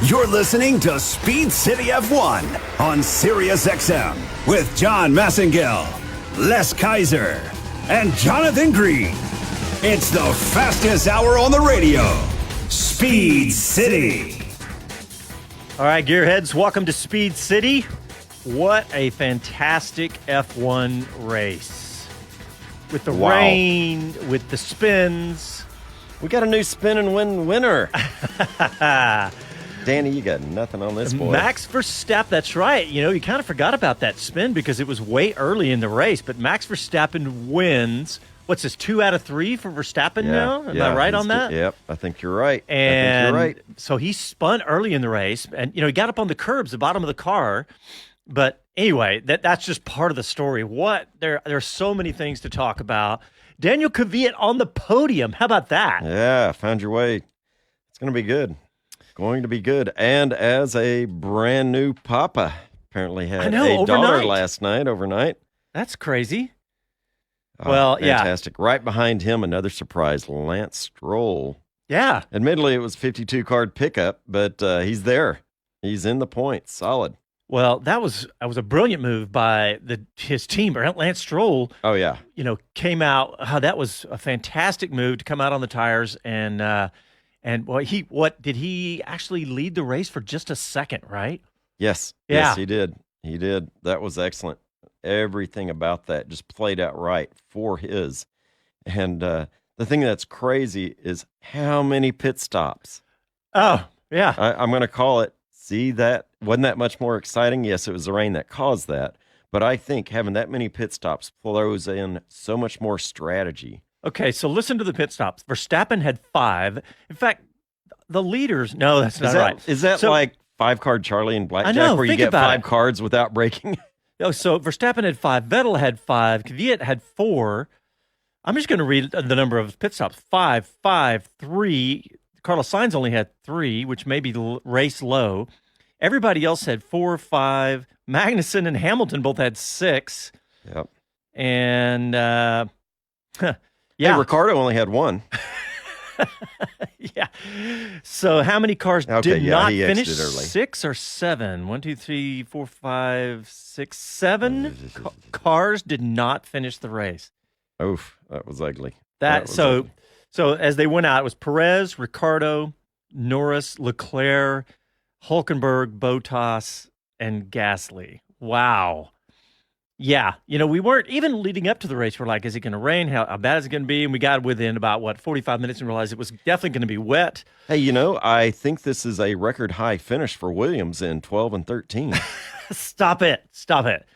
You're listening to Speed City F1 on SiriusXM with John Massengale, Les Kaiser, and Jonathan Green. It's the fastest hour on the radio. Speed City. All right, gearheads, welcome to Speed City. What a fantastic F1 race. With the rain, with the spins. We got a new spin and win winner. Danny, you got nothing on this boy. Max Verstappen, that's right. You know, you kind of forgot about that spin because it was way early in the race, but Max Verstappen wins. What's this, 2 out of 3 for Verstappen now? Am I right on that? Yep, I think you're right. And so he spun early in the race, and, you know, he got up on the curbs, the bottom of the car. But anyway, that's just part of the story. There are so many things to talk about. Daniel Kvyat on the podium. How about that? Yeah, found your way. It's going to be good. Going to be good. And as a brand new papa, apparently had a daughter last night, overnight. That's crazy. Well, fantastic. Yeah. Right behind him, another surprise, Lance Stroll. Yeah. Admittedly, it was 52-card pickup, but he's there. He's in the points. Solid. Well, that was a brilliant move by his team. Lance Stroll. Oh yeah, you know, came out. That was a fantastic move to come out on the tires and did he actually lead the race for just a second? Right? Yes. Yeah. Yes, he did. He did. That was excellent. Everything about that just played out right for his. And the thing that's crazy is how many pit stops. Oh yeah, I'm going to call it. See, that wasn't that much more exciting. Yes, it was the rain that caused that. But I think having that many pit stops throws in so much more strategy. Okay, so listen to the pit stops. Verstappen had 5. In fact, the leaders, no, that's not right. Is that like 5-card Charlie and Blackjack where you get 5 cards without breaking? Oh, so Verstappen had 5, Vettel had 5, Kvyat had 4. I'm just going to read the number of pit stops. 5, 5, 3. Carlos Sainz only had 3, which may be the race low. Everybody else had 4, 5. Magnussen and Hamilton both had 6. Yep. And, yeah. Hey, Ricardo only had 1. Yeah. So how many cars did not finish? 6 or 7? 1, 2, 3, 4, 5, 6, 7 cars did not finish the race. Oof, that was ugly. So as they went out, it was Perez, Ricardo, Norris, Leclerc, Hülkenberg, Bottas, and Gasly. Wow. Yeah. You know, we weren't even leading up to the race. We're like, is it going to rain? How bad is it going to be? And we got within about, 45 minutes and realized it was definitely going to be wet. Hey, you know, I think this is a record high finish for Williams in 12 and 13. Stop it. Okay,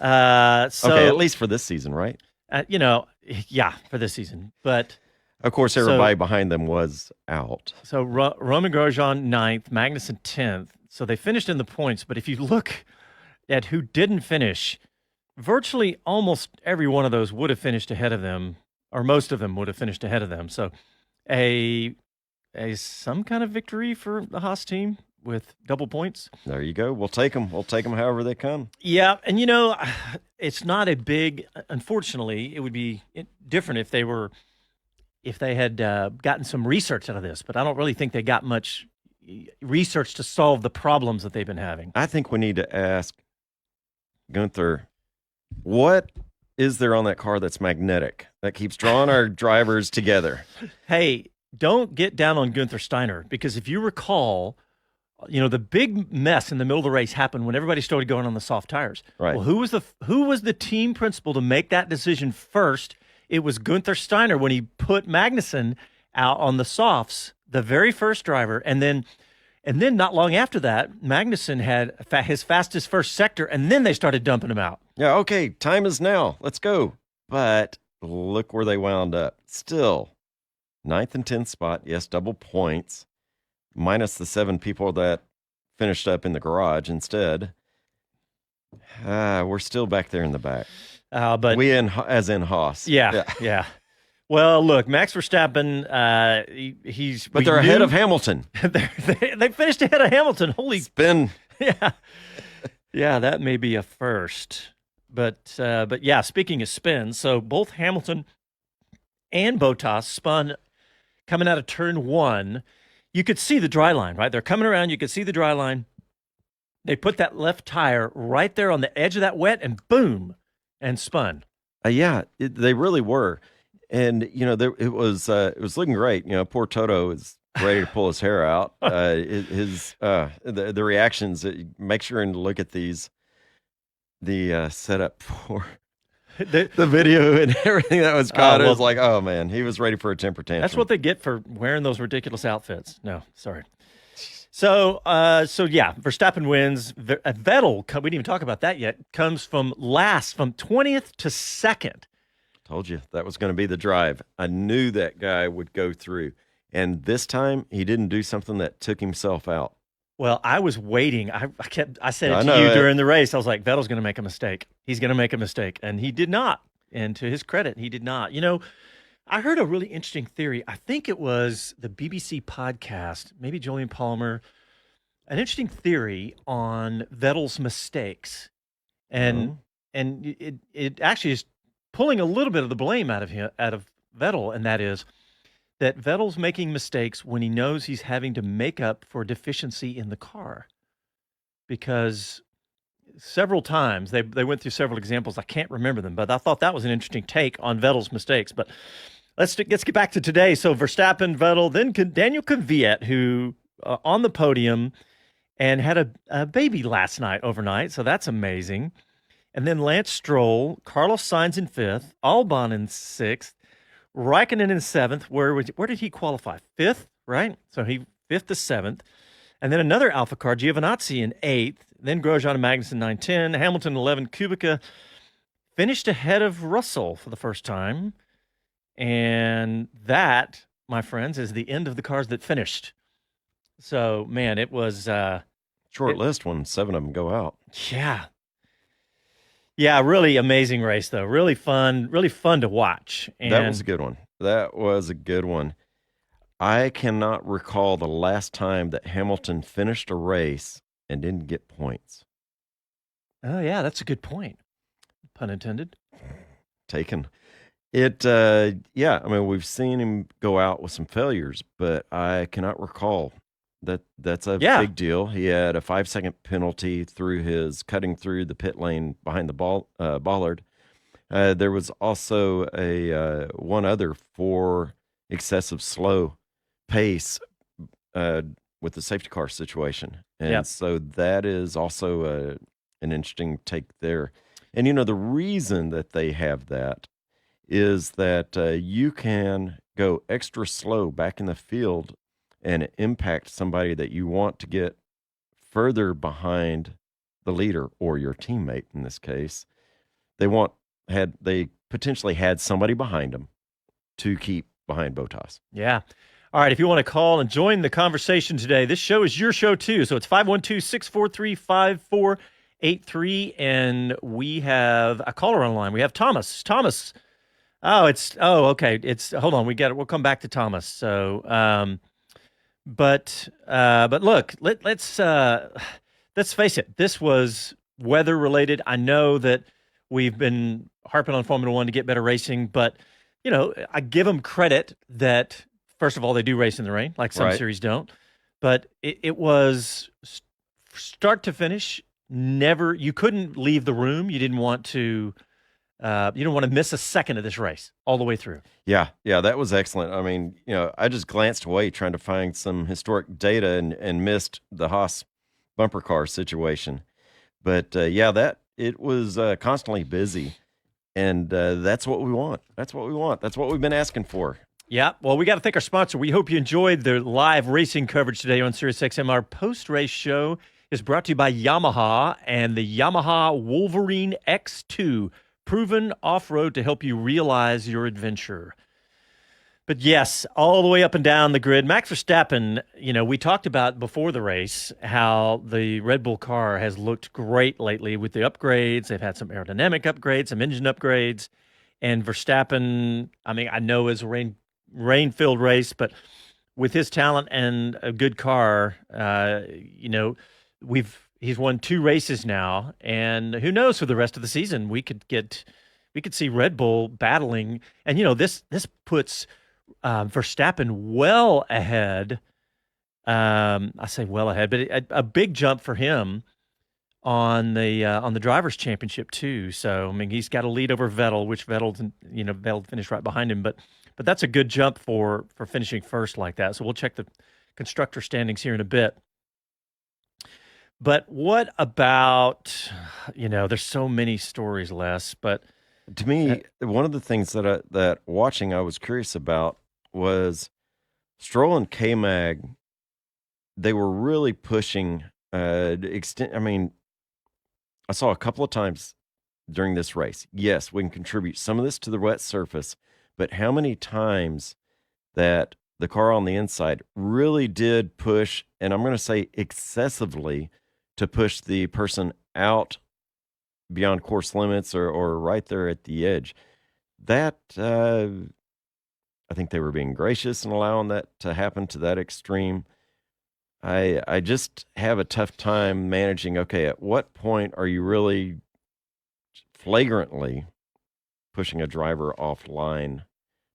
at least for this season, right? Yeah, for this season. But of course, everybody behind them was out. So Roman Grosjean 9th, Magnussen 10th. So they finished in the points. But if you look at who didn't finish, virtually almost every one of those would have finished ahead of them, or most of them would have finished ahead of them. So some kind of victory for the Haas team with double points. There you go. We'll take them. We'll take them however they come. Yeah, and you know, it's not a big. Unfortunately, it would be different if they had gotten some research out of this. But I don't really think they got much research to solve the problems that they've been having. I think we need to ask Gunther, what is there on that car that's magnetic that keeps drawing our drivers together? Hey, don't get down on Gunther Steiner, because if you recall, you know, the big mess in the middle of the race happened when everybody started going on the soft tires. Right. Well, who was the team principal to make that decision first? It was Gunther Steiner when he put Magnussen out on the softs, the very first driver, and then not long after that, Magnussen had his fastest first sector, and then they started dumping him out. Yeah, okay, time is now. Let's go. But look where they wound up. Still, 9th and 10th spot. Yes, double points, minus the 7 people that finished up in the garage instead. We're still back there in the back. But as in Haas. Yeah. Well, look, Max Verstappen, they're ahead of Hamilton. They finished ahead of Hamilton. Holy spin. Yeah, that may be a first. But yeah, speaking of spins, so both Hamilton and Bottas spun coming out of turn 1. you could see the dry line, right? They're coming around. You could see the dry line. They put that left tire right there on the edge of that wet, and boom, and spun. They really were. And, it was looking great. Poor Toto is ready to pull his hair out. The reactions, make sure and look at the setup for the video and everything that was caught. It was like, oh man, he was ready for a temper tantrum. That's what they get for wearing those ridiculous outfits. No, sorry. So yeah, Verstappen wins. Vettel, we didn't even talk about that yet, comes from 20th to 2nd. Told you that was going to be the drive. I knew that guy would go through. And this time, he didn't do something that took himself out. Well, I was waiting. I said it to you during the race. I was like, Vettel's going to make a mistake. He's going to make a mistake. And he did not. And to his credit, he did not. I heard a really interesting theory. I think it was the BBC podcast, maybe Julian Palmer, an interesting theory on Vettel's mistakes. And it actually is pulling a little bit of the blame out of Vettel, and that is that Vettel's making mistakes when he knows he's having to make up for deficiency in the car. Because several times, they went through several examples, I can't remember them, but I thought that was an interesting take on Vettel's mistakes. But let's get back to today. So Verstappen, Vettel, then Daniel Kvyat, who on the podium and had a baby overnight, so that's amazing. And then Lance Stroll, Carlos Sainz in 5th, Albon in 6th, Raikkonen in 7th. Where did he qualify? 5th, right? So he 5th to 7th. And then another Alpha car, Giovinazzi in 8th. Then Grosjean and Magnussen 9-10. Hamilton 11. Kubica finished ahead of Russell for the first time. And that, my friends, is the end of the cars that finished. So, man, it was... short list when 7 of them go out. Yeah. Yeah, really amazing race, though. Really fun to watch. And that was a good one. I cannot recall the last time that Hamilton finished a race and didn't get points. Oh, yeah, that's a good point. Pun intended. Taken. We've seen him go out with some failures, but I cannot recall. That's a big deal. He had a 5-second penalty through his cutting through the pit lane behind the bollard. There was also one other for excessive slow pace with the safety car situation, and so that is also an interesting take there. And the reason that they have that is that you can go extra slow back in the field and impact somebody that you want to get further behind the leader or your teammate in this case. They potentially had somebody behind them to keep behind Bottas. Yeah. All right, if you want to call and join the conversation today, this show is your show too. So it's 512-643-5483, and we have a caller on the line. We have Thomas. Thomas. Okay. Hold on. We'll come back to Thomas. So, But look, let's face it. This was weather related. I know that we've been harping on Formula One to get better racing, but I give them credit that first of all they do race in the rain, like some series don't. But it was start to finish. You couldn't leave the room. You didn't want to. You don't want to miss a second of this race all the way through. Yeah, that was excellent. I mean, I just glanced away trying to find some historic data and missed the Haas bumper car situation. But it was constantly busy, and that's what we want. That's what we want. That's what we've been asking for. Yeah, well, we got to thank our sponsor. We hope you enjoyed the live racing coverage today on SiriusXM. Our post-race show is brought to you by Yamaha and the Yamaha Wolverine X2. Proven off-road to help you realize your adventure. But yes, all the way up and down the grid, Max Verstappen, we talked about before the race how the Red Bull car has looked great lately with the upgrades. They've had some aerodynamic upgrades, some engine upgrades. And Verstappen, I know it's a rain-filled race, but with his talent and a good car, he's won 2 races now, and who knows for the rest of the season we could see Red Bull battling, and this puts Verstappen well ahead I say well ahead, but a big jump for him on the drivers' championship too. So I mean, he's got a lead over Vettel, which Vettel finished right behind him, but that's a good jump for finishing first like that. So we'll check the constructor standings here in a bit. But what about, there's so many stories, Les, but to me, one of the things that watching I was curious about was Stroll and K-Mag. They were really pushing extent. I mean, I saw a couple of times during this race. Yes, we can contribute some of this to the wet surface, but how many times that the car on the inside really did push, and I'm going to say excessively, to push the person out beyond course limits or right there at the edge. That, I think they were being gracious in allowing that to happen to that extreme. I just have a tough time managing, okay, at what point are you really flagrantly pushing a driver offline,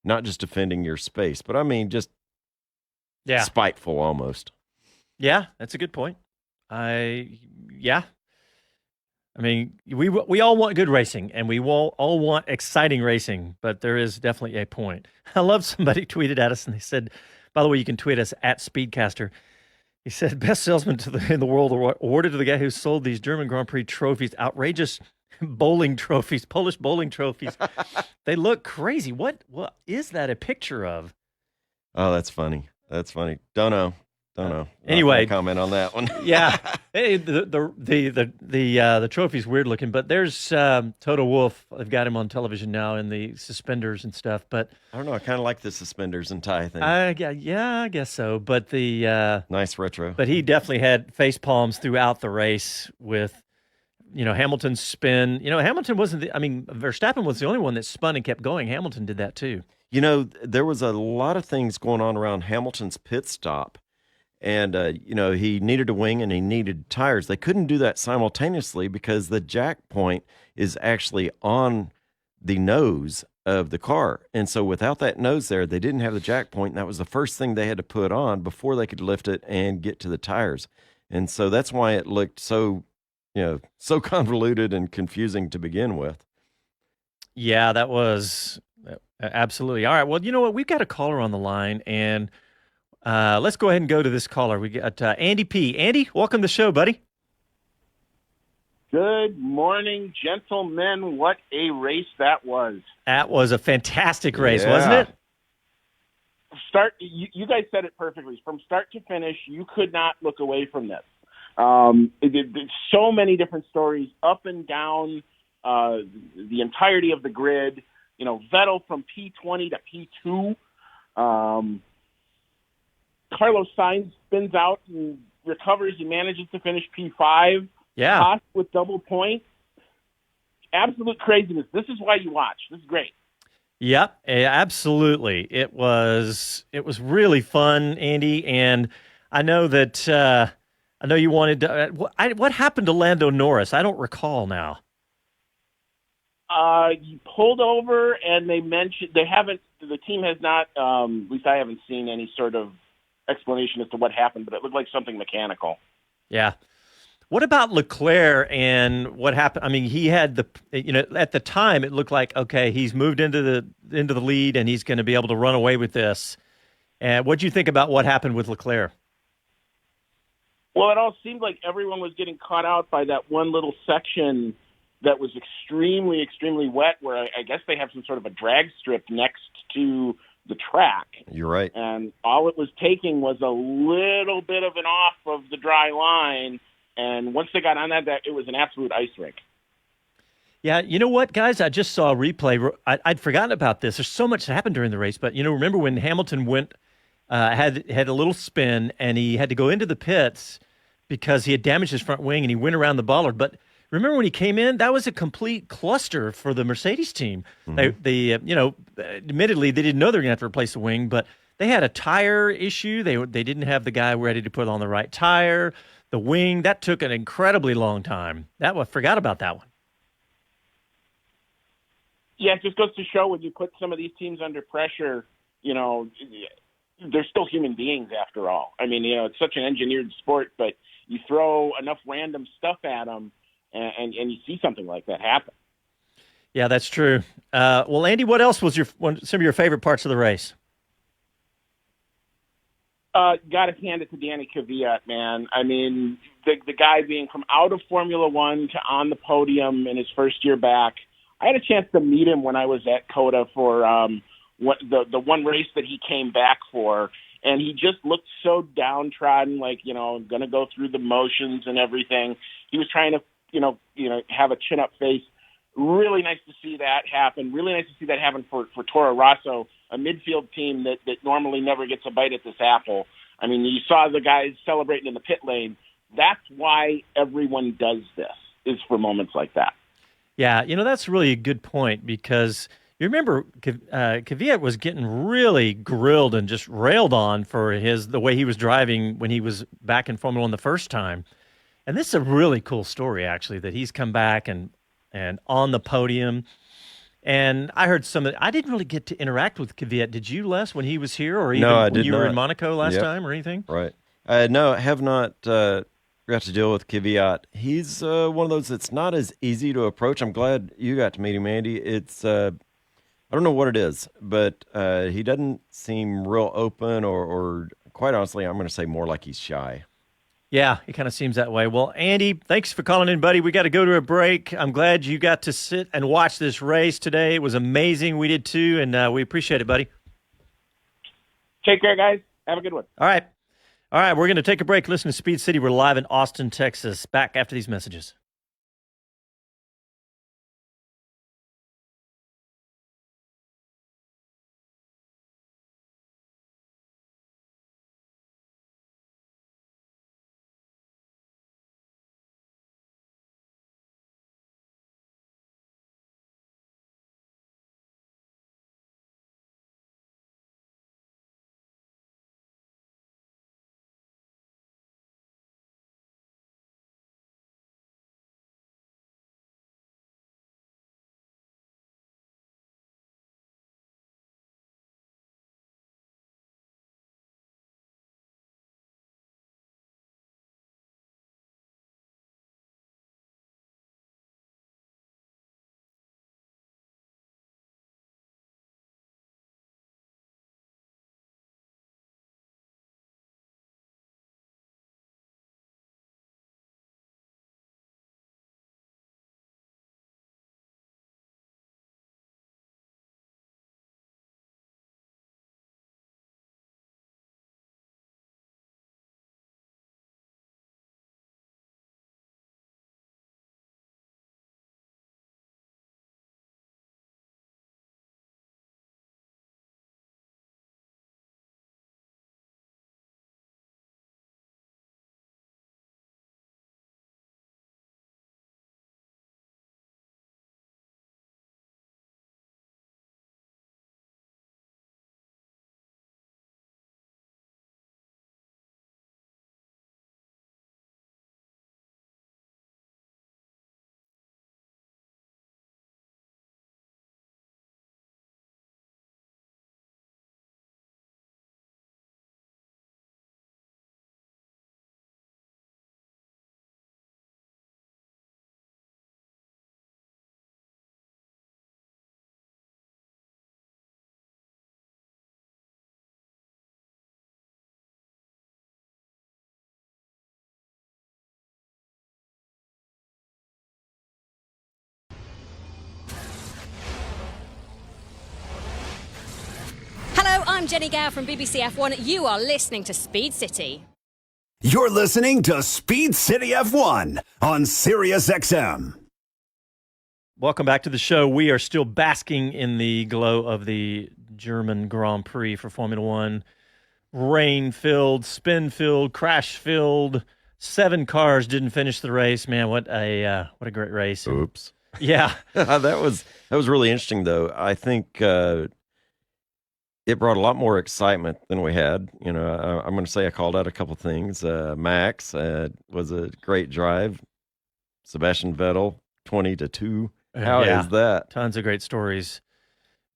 not just defending your space, but I mean just spiteful almost. Yeah, that's a good point. I mean, we all want good racing, and we all want exciting racing, but there is definitely a point. I love somebody tweeted at us, and they said, by the way, you can tweet us at Speedcaster. He said, best salesman in the world awarded to the guy who sold these German Grand Prix trophies, outrageous bowling trophies, Polish bowling trophies. They look crazy. What is that a picture of? Oh, that's funny. That's funny. Don't know. Anyway, comment on that one. Yeah, hey, the trophy's weird looking, but there's Toto Wolff. I've got him on television now in the suspenders and stuff. But I don't know. I kind of like the suspenders and tie thing. Yeah, I guess so. But the nice retro. But he definitely had face palms throughout the race with Hamilton's spin. Hamilton wasn't. Verstappen was the only one that spun and kept going. Hamilton did that too. There was a lot of things going on around Hamilton's pit stop. And, he needed a wing and he needed tires. They couldn't do that simultaneously because the jack point is actually on the nose of the car. And so without that nose there, they didn't have the jack point. And that was the first thing they had to put on before they could lift it and get to the tires. And so that's why it looked so convoluted and confusing to begin with. Yeah, that was absolutely. All right. Well, you know what? We've got a caller on the line, and let's go ahead and go to this caller. We got Andy P. Andy, welcome to the show, buddy. Good morning, gentlemen. What a race that was. That was a fantastic race, wasn't it? You guys said it perfectly. From start to finish, you could not look away from this. So many different stories up and down the entirety of the grid. Vettel from P20 to P2. Carlos Sainz spins out and recovers and manages to finish P5. Yeah. Haas with double points. Absolute craziness. This is why you watch. This is great. Yep, absolutely. It was really fun, Andy, and I know that I know you wanted to. What happened to Lando Norris? I don't recall now. He pulled over, and they mentioned the team has not. At least I haven't seen any sort of explanation as to what happened, but it looked like something mechanical. Yeah. What about Leclerc and what happened? I mean, he had at the time it looked like, okay, he's moved into the lead and he's going to be able to run away with this. And what do you think about what happened with Leclerc? Well, it all seemed like everyone was getting caught out by that one little section that was extremely, extremely wet, where I guess they have some sort of a drag strip next to the track. You're right. And all it was taking was a little bit of an off of the dry line, and once they got on that it was an absolute ice rink. Yeah, you know what, guys? I just saw a replay. I'd forgotten about this. There's so much that happened during the race, but remember when Hamilton went had a little spin and he had to go into the pits because he had damaged his front wing and he went around the bollard. But remember when he came in, that was a complete cluster for the Mercedes team. Mm-hmm. They admittedly they didn't know they were going to have to replace the wing, but they had a tire issue. They didn't have the guy ready to put on the right tire. The wing, that took an incredibly long time. I forgot about that one. Yeah, it just goes to show when you put some of these teams under pressure, they're still human beings after all. I mean, it's such an engineered sport, but you throw enough random stuff at them, and you see something like that happen. Yeah, that's true. Well, Andy, what else was some of your favorite parts of the race? Got to hand it to Danny Kvyat, man. I mean, the guy being from out of Formula One to on the podium in his first year back. I had a chance to meet him when I was at COTA for the one race that he came back for, and he just looked so downtrodden, like, going to go through the motions and everything. He was trying to, have a chin-up face. Really nice to see that happen. Really nice to see that happen for Toro Rosso, a midfield team that normally never gets a bite at this apple. I mean, you saw the guys celebrating in the pit lane. That's why everyone does this, is for moments like that. Yeah, that's really a good point, because you remember Kvyat was getting really grilled and just railed on for the way he was driving when he was back in Formula One the first time. And this is a really cool story, actually, that he's come back and on the podium. And I heard I didn't really get to interact with Kvyat. Did you, Les, when he was here, or even when you were in Monaco last time or anything? Right. No, I have not got to deal with Kvyat. He's one of those that's not as easy to approach. I'm glad you got to meet him, Andy. It's I don't know what it is, but he doesn't seem real open, or quite honestly, I'm going to say more like he's shy. Yeah, it kind of seems that way. Well, Andy, thanks for calling in, buddy. We got to go to a break. I'm glad you got to sit and watch this race today. It was amazing. We did too, and we appreciate it, buddy. Take care, guys. Have a good one. All right. We're going to take a break. Listen to Speed City. We're live in Austin, Texas. Back after these messages. I'm Jenny Gow from BBC F1. You are listening to Speed City. You're listening to Speed City F1 on SiriusXM. Welcome back to the show. We are still basking in the glow of the German Grand Prix for Formula One. Rain-filled, spin-filled, crash-filled. 7 cars didn't finish the race. Man, what a great race. Oops. Yeah. that was really interesting, though. I think it brought a lot more excitement than we had. I'm going to say I called out a couple things. Max was a great drive. Sebastian Vettel, 20-2. How is that? Tons of great stories.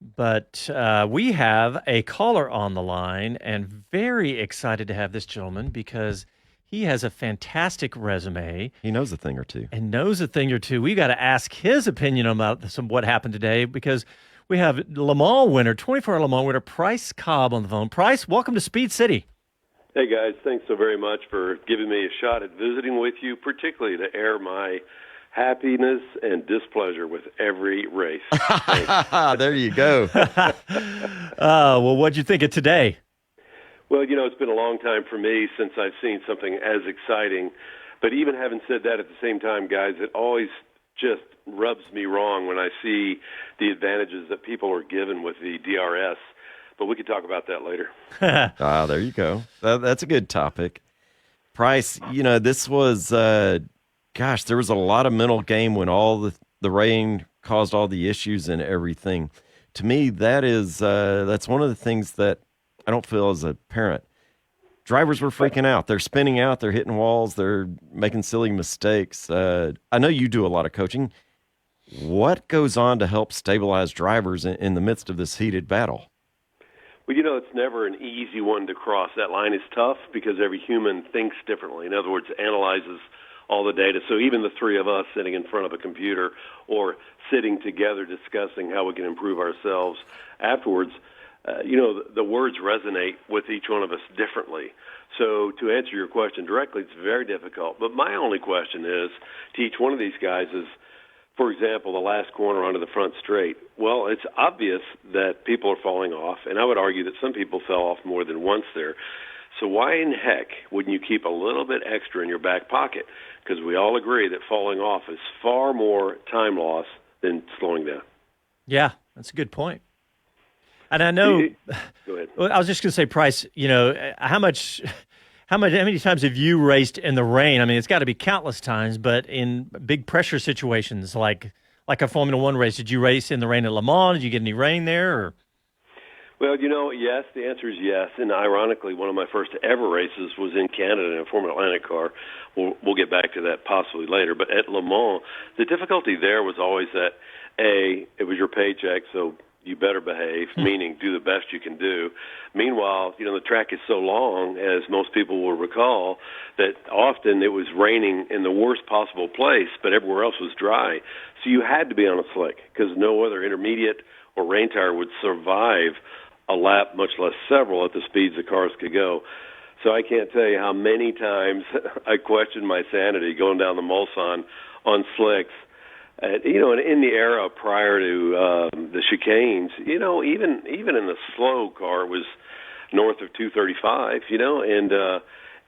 But we have a caller on the line, and very excited to have this gentleman because he has a fantastic resume. He knows a thing or two. And knows a thing or two. We got to ask his opinion about what happened today because we have Le Mans winner, 24-hour Le Mans winner, Price Cobb on the phone. Price, welcome to Speed City. Hey, guys. Thanks so very much for giving me a shot at visiting with you, particularly to air my happiness and displeasure with every race. There you go. Well, what'd you think of today? Well, it's been a long time for me since I've seen something as exciting. But even having said that, at the same time, guys, it always just rubs me wrong when I see the advantages that people are given with the DRS. But we could talk about that later. There you go. That's a good topic. Price, this was... there was a lot of mental game when all the rain caused all the issues and everything. To me, that's one of the things that I don't feel as a parent. Drivers were freaking out. They're spinning out. They're hitting walls. They're making silly mistakes. I know you do a lot of coaching. What goes on to help stabilize drivers in the midst of this heated battle? Well, it's never an easy one to cross. That line is tough because every human thinks differently. In other words, analyzes all the data. So even the three of us sitting in front of a computer or sitting together discussing how we can improve ourselves afterwards, the words resonate with each one of us differently. So to answer your question directly, it's very difficult. But my only question is to each one of these guys is, for example, the last corner onto the front straight. Well, it's obvious that people are falling off, and I would argue that some people fell off more than once there. So why in heck wouldn't you keep a little bit extra in your back pocket? Because we all agree that falling off is far more time loss than slowing down. Yeah, that's a good point. And I know, Go ahead. I was just going to say, Price, how many times have you raced in the rain? I mean, it's got to be countless times, but in big pressure situations like a Formula One race, did you race in the rain at Le Mans? Did you get any rain there? Or? Well, yes, the answer is yes. And ironically, one of my first ever races was in Canada in a Formula Atlantic car. We'll get back to that possibly later. But at Le Mans, the difficulty there was always that, it was your paycheck, so you better behave, meaning do the best you can do. Meanwhile, the track is so long, as most people will recall, that often it was raining in the worst possible place, but everywhere else was dry. So you had to be on a slick because no other intermediate or rain tire would survive a lap, much less several, at the speeds the cars could go. So I can't tell you how many times I questioned my sanity going down the Mulsanne on slicks. And in the era prior to the chicanes, even in the slow car, it was north of 235, and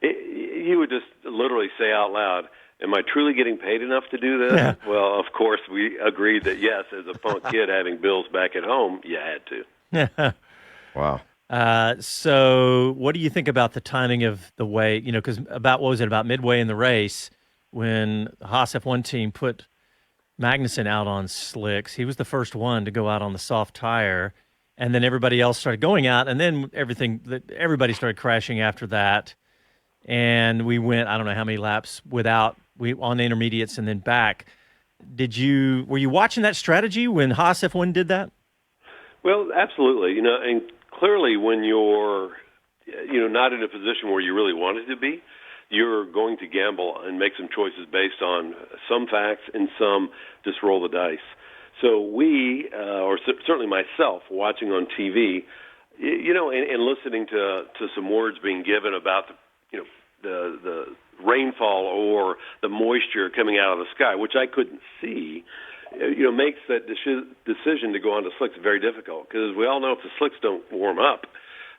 he would just literally say out loud, am I truly getting paid enough to do this? Yeah. Well, of course, we agreed that yes, as a punk kid having bills back at home, you had to. Wow. So what do you think about the timing of the way, because about midway in the race when the Haas F1 team put Magnussen out on slicks, he was the first one to go out on the soft tire, and then everybody else started going out, and then everybody started crashing after that, and we went, I don't know how many laps on the intermediates and then back. Were you watching that strategy when Haas F1 did that? Well, absolutely. And clearly when you're, not in a position where you really wanted to be, you're going to gamble and make some choices based on some facts and some just roll the dice. So we, or certainly myself, watching on TV, and listening to some words being given about the rainfall or the moisture coming out of the sky, which I couldn't see, makes that decision to go onto slicks very difficult. Because we all know if the slicks don't warm up,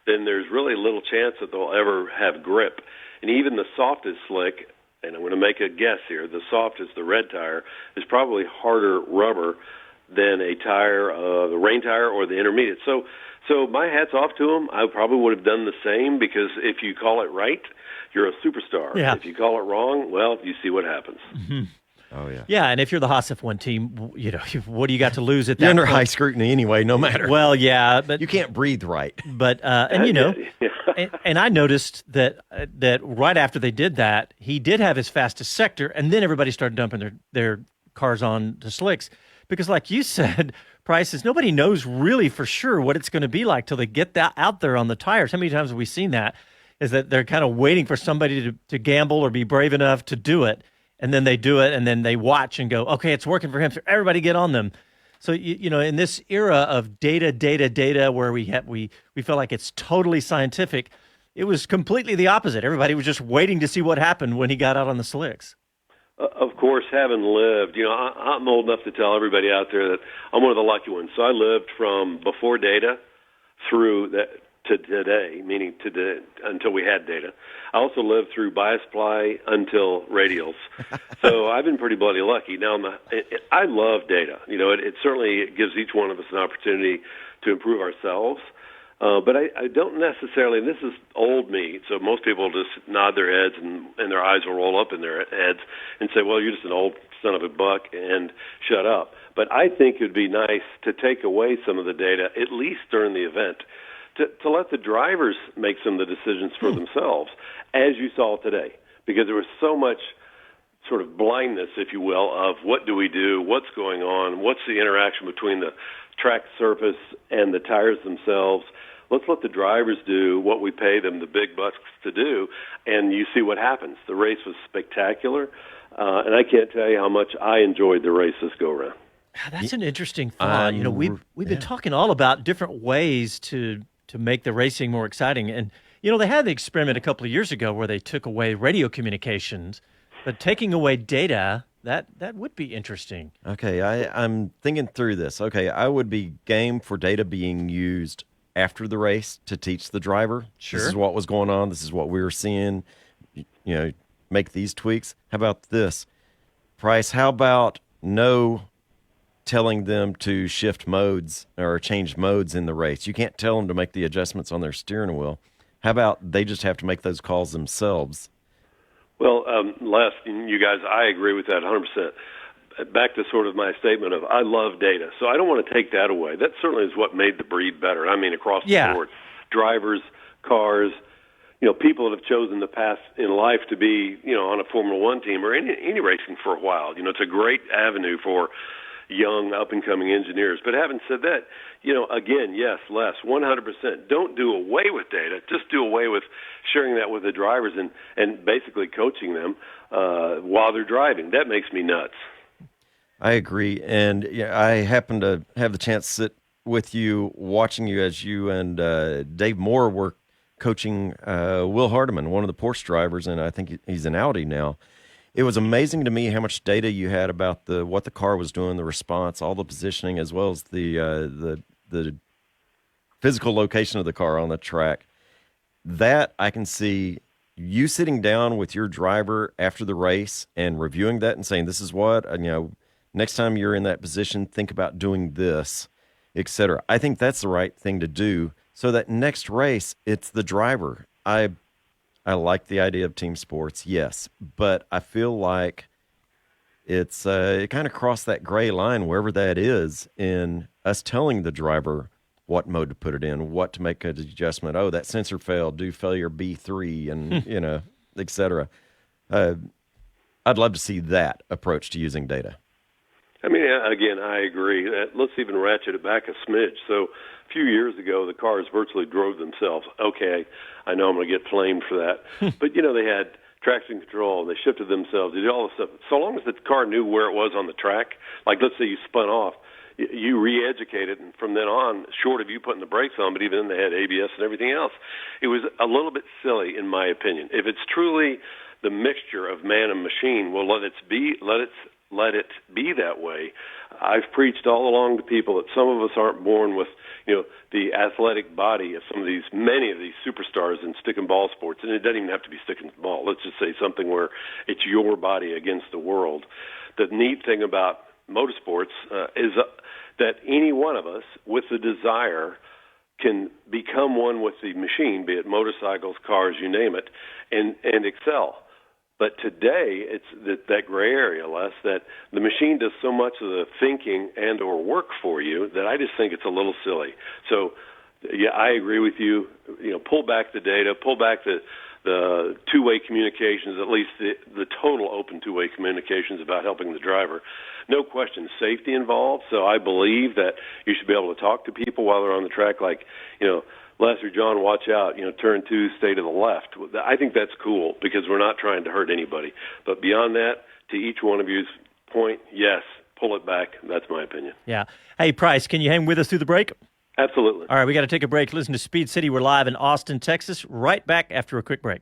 then there's really little chance that they'll ever have grip. And even the softest slick, and I'm going to make a guess here, the softest, the red tire, is probably harder rubber than a tire, the rain tire or the intermediate. So my hat's off to them. I probably would have done the same because if you call it right, you're a superstar. Yeah. If you call it wrong, well, you see what happens. Mm-hmm. Oh, yeah. Yeah, and if you're the Haas F1 team, what do you got to lose at that You're under point? high scrutiny anyway, no matter. Well, yeah, but you can't breathe right. But and I noticed that right after they did that, he did have his fastest sector, and then everybody started dumping their cars on to slicks because like you said, Price, is nobody knows really for sure what it's going to be like till they get that out there on the tires. How many times have we seen that? Is that they're kind of waiting for somebody to gamble or be brave enough to do it, and then they do it, and then they watch and go, okay, it's working for him, so everybody get on them. So, in this era of data, where we feel like it's totally scientific, it was completely the opposite. Everybody was just waiting to see what happened when he got out on the slicks. Of course, having lived, I'm old enough to tell everybody out there that I'm one of the lucky ones. So I lived from before data through that to today, meaning today until we had data. I also lived through bias ply until radials. So I've been pretty bloody lucky. Now, I love data. It certainly gives each one of us an opportunity to improve ourselves. But I don't necessarily, and this is old me, so most people just nod their heads and their eyes will roll up in their heads and say, well, you're just an old son of a buck and shut up. But I think it would be nice to take away some of the data, at least during the event, to let the drivers make some of the decisions for themselves, as you saw today, because there was so much sort of blindness, if you will, of what do we do, what's going on, what's the interaction between the track surface and the tires themselves. Let's let the drivers do what we pay them the big bucks to do, and you see what happens. The race was spectacular, and I can't tell you how much I enjoyed the race this go-around. That's an interesting thought. We've been talking all about different ways to make the racing more exciting. And, they had the experiment a couple of years ago where they took away radio communications, but taking away data, that would be interesting. Okay, I'm thinking through this. Okay, I would be game for data being used after the race to teach the driver. Sure. This is what was going on. This is what we were seeing. Make these tweaks. How about this? Price, how about no telling them to shift modes or change modes in the race? You can't tell them to make the adjustments on their steering wheel. How about they just have to make those calls themselves? Well, Les, you guys, I agree with that 100%. Back to sort of my statement of I love data. So I don't want to take that away. That certainly is what made the breed better. I mean, across the board. Drivers, cars, people that have chosen the path in life to be, on a Formula One team or any racing for a while. It's a great avenue for young, up-and-coming engineers. But having said that, again, yes, Les, 100%. Don't do away with data. Just do away with sharing that with the drivers and basically coaching them while they're driving. That makes me nuts. I agree. And I happened to have the chance to sit with you, watching you as you and Dave Moore were coaching Will Hardiman, one of the Porsche drivers, and I think he's in Audi now. It was amazing to me how much data you had about what the car was doing, the response, all the positioning, as well as the physical location of the car on the track. That I can see you sitting down with your driver after the race and reviewing that and saying, this is what, next time you're in that position, think about doing this, etc. I think that's the right thing to do so that next race, it's the driver. I like the idea of team sports, yes, but I feel like it kind of crossed that gray line, wherever that is, in us telling the driver what mode to put it in, what to make an adjustment. Oh, that sensor failed, do failure B3, and, et cetera. I'd love to see that approach to using data. I mean, again, I agree. Let's even ratchet it back a smidge. So a few years ago, the cars virtually drove themselves. Okay, I know I'm going to get flamed for that. But, they had traction control, and they shifted themselves. They did all this stuff. So long as the car knew where it was on the track, like let's say you spun off, you re-educated, and from then on, short of you putting the brakes on, but even then they had ABS and everything else, it was a little bit silly, in my opinion. If it's truly the mixture of man and machine, well, let it be that way. I've preached all along to people that some of us aren't born with, the athletic body of many of these superstars in stick and ball sports, and it doesn't even have to be stick and ball. Let's just say something where it's your body against the world. The neat thing about motorsports is that any one of us with the desire can become one with the machine, be it motorcycles, cars, you name it, and excel. But today, it's that gray area, Les, that the machine does so much of the thinking and or work for you that I just think it's a little silly. So, yeah, I agree with you. Pull back the data, pull back the the two-way communications, at least the total open two-way communications about helping the driver. No question, safety involved. So I believe that you should be able to talk to people while they're on the track, like, Les or John, watch out, turn 2, stay to the left. I think that's cool because we're not trying to hurt anybody. But beyond that, to each one of you's point, yes, pull it back. That's my opinion. Yeah. Hey, Price, can you hang with us through the break? Absolutely. All right, we got to take a break. Listen to Speed City. We're live in Austin, Texas. Right back after a quick break.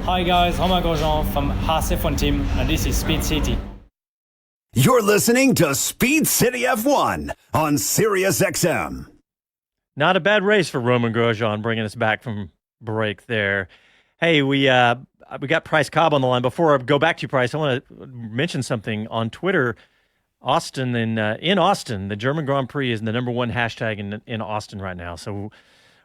Hi guys, Romain Grosjean from Haas F1 team, and this is Speed City. You're listening to Speed City F1 on SiriusXM. Not a bad race for Romain Grosjean, bringing us back from break there. Hey, we got Price Cobb on the line. Before I go back to you, Price, I want to mention something on Twitter. Austin, in Austin, the German Grand Prix is the #1 hashtag in Austin right now. So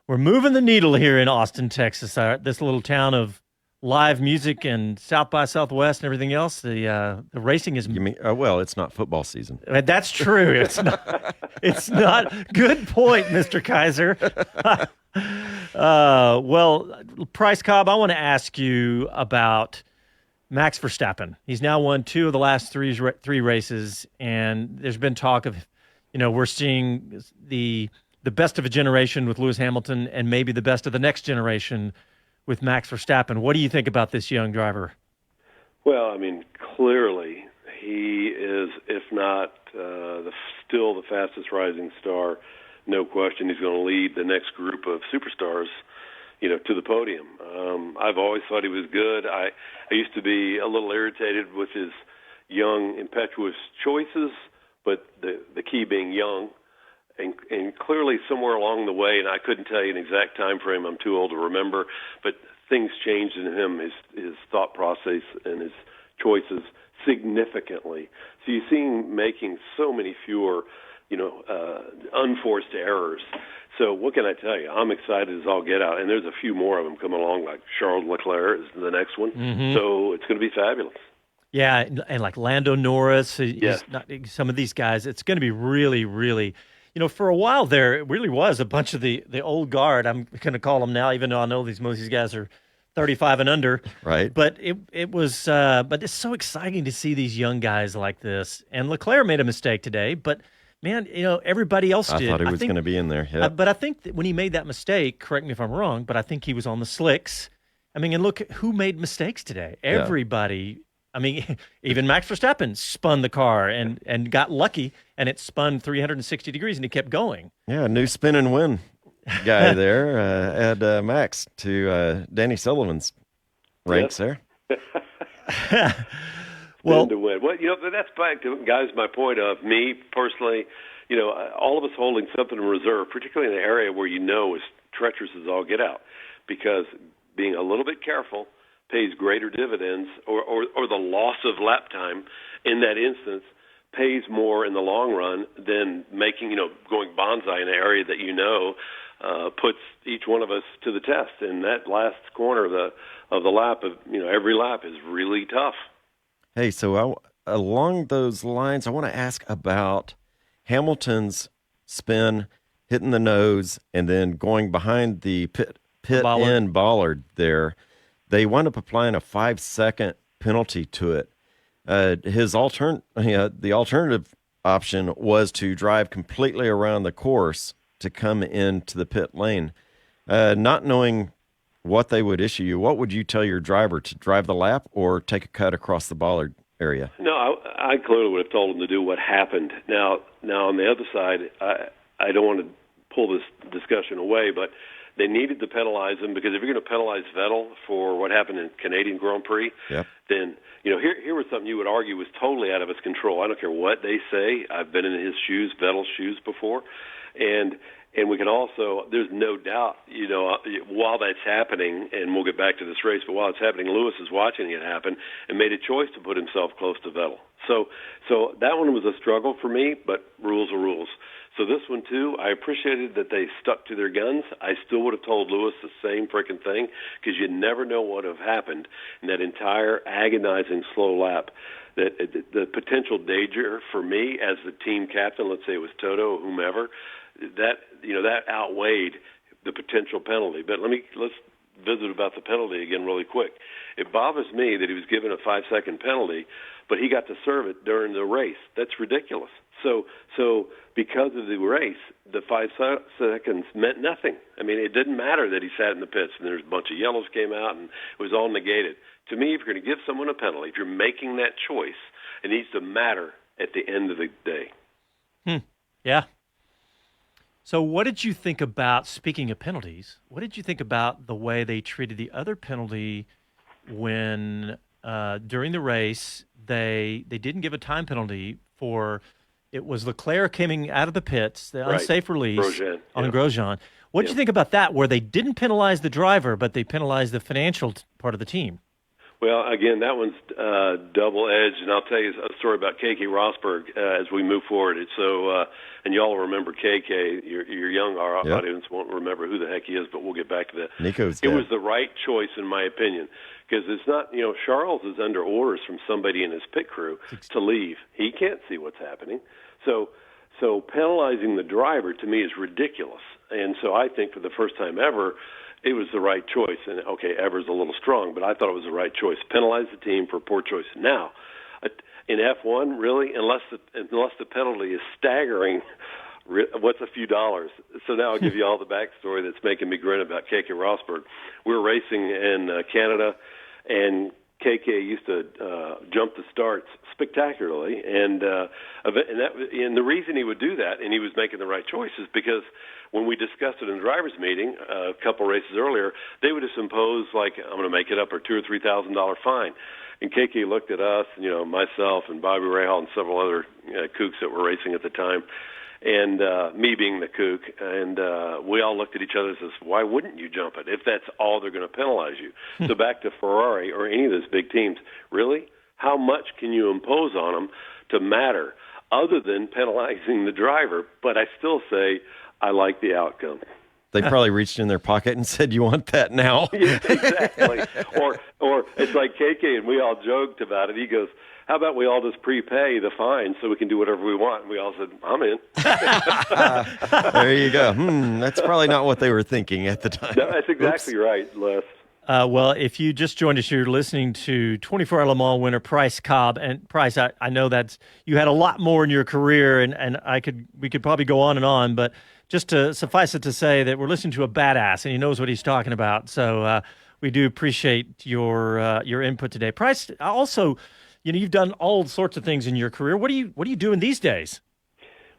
we're moving the needle here in Austin, Texas. This little town of live music and South by Southwest and everything else. The racing is. You mean? Well, it's not football season. That's true. It's not. It's not. Good point, Mr. Kaiser. Well, Price Cobb, I want to ask you about Max Verstappen. He's now won 2 of the last three races, and there's been talk of, we're seeing the best of a generation with Lewis Hamilton and maybe the best of the next generation with Max Verstappen. What do you think about this young driver? Well, clearly he is, if not still the fastest rising star. No question, he's going to lead the next group of superstars, to the podium. I've always thought he was good. I used to be a little irritated with his young, impetuous choices, but the key being young. And clearly somewhere along the way, and I couldn't tell you an exact time frame, I'm too old to remember, but things changed in him, his thought process and his choices significantly. So you see him making so many fewer, unforced errors. So what can I tell you? I'm excited as all get out, and there's a few more of them coming along, like Charles Leclerc is the next one. Mm-hmm. So it's going to be fabulous. Yeah, and like Lando Norris, yes. Some of these guys, it's going to be really, really. For a while there, it really was a bunch of the old guard. I'm going to call them now, even though I know most of these guys are 35 and under. Right. But it was but it's so exciting to see these young guys like this. And Leclerc made a mistake today, but man, everybody else did. I thought he was going to be in there. Yep. But I think that when he made that mistake, correct me if I'm wrong, but I think he was on the slicks. I mean, and look who made mistakes today. Everybody. I mean, even Max Verstappen spun the car and got lucky, and it spun 360 degrees, and he kept going. Yeah, new spin and win guy there. Add Max to Danny Sullivan's ranks there. Well, to win. Well, that's back to, guys, my point of me personally, all of us holding something in reserve, particularly in an area where is treacherous as all get out, because being a little bit careful pays greater dividends, or the loss of lap time in that instance pays more in the long run than making, going bonsai in an area that puts each one of us to the test. And that last corner of the lap of every lap is really tough. Hey, so along those lines, I want to ask about Hamilton's spin, hitting the nose, and then going behind the pit end bollard there. They wound up applying a 5-second penalty to it. The alternative option was to drive completely around the course to come into the pit lane. Not knowing what they would issue you, what would you tell your driver, to drive the lap or take a cut across the bollard area? No, I clearly would have told him to do what happened. Now on the other side, I don't want to pull this discussion away, but they needed to penalize him, because if you're going to penalize Vettel for what happened in Canadian Grand Prix, then here was something you would argue was totally out of his control. I don't care what they say. I've been in his shoes, Vettel's shoes before, and we can also, there's no doubt, while that's happening, and we'll get back to this race, but while it's happening, Lewis is watching it happen and made a choice to put himself close to Vettel. So that one was a struggle for me, but rules are rules. So this one, too, I appreciated that they stuck to their guns. I still would have told Lewis the same freaking thing, because you never know what would have happened in that entire agonizing slow lap. That the potential danger for me as the team captain, let's say it was Toto or whomever, that outweighed the potential penalty. But let's visit about the penalty again really quick. It bothers me that he was given a 5-second penalty, but he got to serve it during the race. That's ridiculous. So because of the race, the 5 seconds meant nothing. I mean, it didn't matter that he sat in the pits and there's a bunch of yellows came out and it was all negated. To me, if you're going to give someone a penalty, if you're making that choice, it needs to matter at the end of the day. Yeah. So what did you think about, speaking of penalties, what did you think about the way they treated the other penalty when during the race they didn't give a time penalty for – it was Leclerc coming out of the pits, the unsafe release on Grosjean. What did you think about that, where they didn't penalize the driver, but they penalized the financial part of the team? Well, again, that one's double-edged, and I'll tell you a story about KK Rosberg as we move forward. And y'all remember KK. You're young, our audience won't remember who the heck he is, but we'll get back to that. Nico's It was the right choice, in my opinion, because it's not, Charles is under orders from somebody in his pit crew to leave. He can't see what's happening. So penalizing the driver, to me, is ridiculous. And so I think for the first time ever, it was the right choice. And, okay, ever's a little strong, but I thought it was the right choice. Penalize the team for poor choice. Now, in F1, really, unless the penalty is staggering, what's a few dollars? So now I'll give you all the backstory that's making me grin about KK Rosberg. We were racing in Canada, and KK used to jump the starts spectacularly, and the reason he would do that, and he was making the right choice, is because when we discussed it in the drivers' meeting a couple races earlier, they would just impose, like, I'm going to make it up, a $2,000 or $3,000 fine. And KK looked at us, myself and Bobby Rahal and several other kooks that were racing at the time, and me being the kook, and we all looked at each other and says, why wouldn't you jump it if that's all they're going to penalize you? So back to Ferrari or any of those big teams, really, how much can you impose on them to matter other than penalizing the driver? But I still say I like the outcome. They probably reached in their pocket and said, you want that now? Yeah, exactly. Or it's like KK, and we all joked about it. He goes, how about we all just prepay the fine so we can do whatever we want? And we all said, I'm in. There you go. That's probably not what they were thinking at the time. No, that's exactly right, Les. Well, if you just joined us, you're listening to 24-hour Le Mans winner Price Cobb. And Price, I know that you had a lot more in your career, and we could probably go on and on, but just to suffice it to say that we're listening to a badass, and he knows what he's talking about. So we do appreciate your input today. Price, also, you've done all sorts of things in your career. What are you doing these days?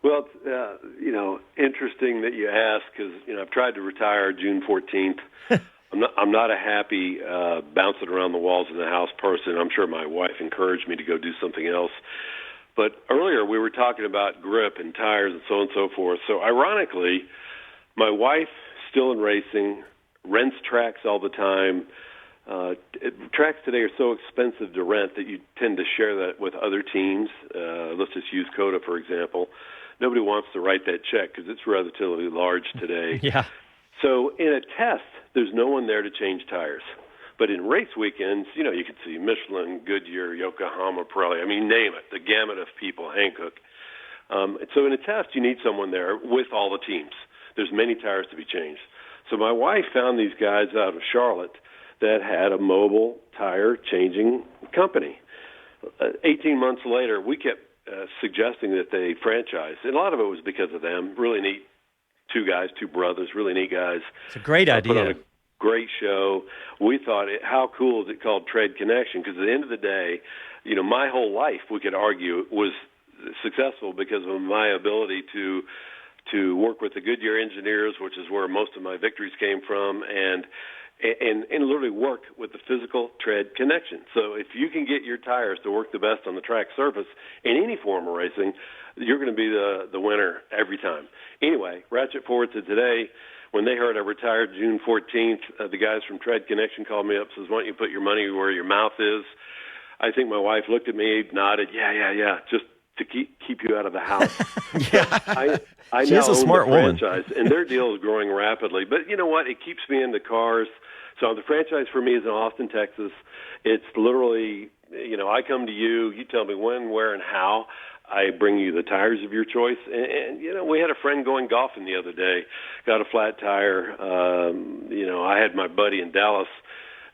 Well, it's, interesting that you ask, because I've tried to retire June 14th. I'm not a happy bouncing around the walls of the house person. I'm sure my wife encouraged me to go do something else. But earlier we were talking about grip and tires and so on and so forth. So ironically, my wife, still in racing, rents tracks all the time. Tracks today are so expensive to rent that you tend to share that with other teams. Let's just use COTA, for example. Nobody wants to write that check because it's relatively large today. Yeah. So in a test, there's no one there to change tires. But in race weekends, you can see Michelin, Goodyear, Yokohama, Pirelli. I mean, name it, the gamut of people, Hankook. So in a test, you need someone there with all the teams. There's many tires to be changed. So my wife found these guys out of Charlotte that had a mobile tire changing company. 18 months later, we kept suggesting that they franchise. And a lot of it was because of them. Really neat. Two brothers, really neat guys. It's a great idea. Put on a great show. We thought, how cool is it called Tread Connection? Because at the end of the day, my whole life, we could argue, was successful because of my ability to work with the Goodyear engineers, which is where most of my victories came from, and literally work with the physical tread connection. So if you can get your tires to work the best on the track surface in any form of racing, you're going to be the winner every time. Anyway, ratchet forward to today. When they heard I retired June 14th, the guys from Tread Connection called me up and says, why don't you put your money where your mouth is? I think my wife looked at me, nodded, yeah, just to keep you out of the house. Yeah. I She's now a own smart the woman. franchise, and their deal is growing rapidly. But you know what? It keeps me into cars. So the franchise for me is in Austin, Texas. It's literally, I come to you, you tell me when, where, and how. I bring you the tires of your choice. And we had a friend going golfing the other day, got a flat tire. I had my buddy in Dallas